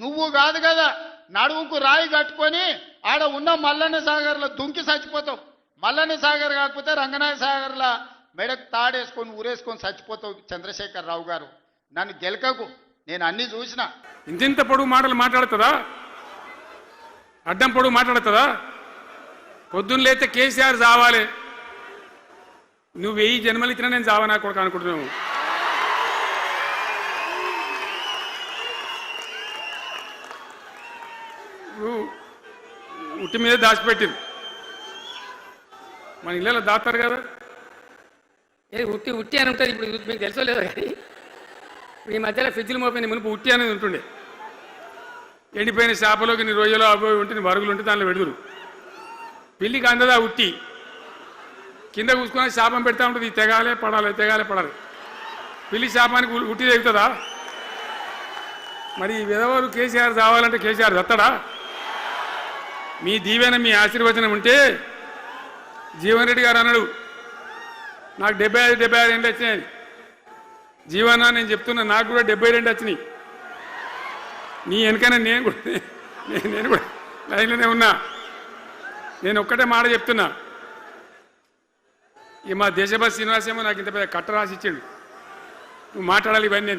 నువ్వు కాదు కదా నడుముకు రాయి కట్టుకొని ఆడ ఉన్న మల్లన్న సాగర్లో దుంకి చచ్చిపోతావు. మల్లన్న సాగర్ కాకపోతే రంగనాయ సాగర్లో మెడకు తాడేసుకొని ఊరేసుకొని చచ్చిపోతావు. చంద్రశేఖర్ రావు గారు నన్ను గెలకకు, నేను అన్ని చూసిన. ఇంత పొడుగు మాటలు మాట్లాడుతుందా? అడ్డం పొడుగు మాట్లాడుతుందా? పొద్దున్న లేతే కేసీఆర్ చావాలి, నువ్వు 1000 జన్మలు ఇచ్చినా నేను చావనా కొడుకు అనుకుంటున్నావు. ఉట్టి మీద దాచిపెట్టింది, మన ఇళ్ళలో దాస్తారు కదా. ఉట్టి ఉట్టి అని ఉంటుంది. ఇప్పుడు మీకు తెలుసో లేదో కానీ ఈ మధ్యలో ఫ్రిడ్జ్లు మోపోయిన మునుపు ఉట్టి అనేది ఉంటుండే. ఎండిపోయిన చేపలోకి నీ రొయ్యలో అవి ఉంటుంది, మరుగులు ఉంటే దానిలో పెడుతురు. పిల్లికి అందదా ఉట్టి, కింద కూసుకొని శాపం పెడతా ఉంటుంది. తెగాలే పడాలి, తెగాలే పడాలి. పిల్లి శాపానికి ఉట్టి తెగుతుందా? మరి విధవరు కేసీఆర్ చావాలంటే కేసీఆర్ చస్తాడా? మీ దీవెన మీ ఆశీర్వచనం ఉంటే జీవన్ రెడ్డి గారు అన్నాడు నాకు 75 ఏండ్లు వచ్చినాయి. జీవన నేను చెప్తున్నా, నాకు కూడా 72 వచ్చినాయి. నీ వెనకనే నేను కూడా లైన్లోనే ఉన్నా. నేను ఒక్కటే మాట చెప్తున్నా, ఈ మా దేశభక్తి శ్రీనివాసేమో నాకు ఇంత పెద్ద కట్ట రాసి ఇచ్చాడు, నువ్వు మాట్లాడాలి ఇవన్నీ.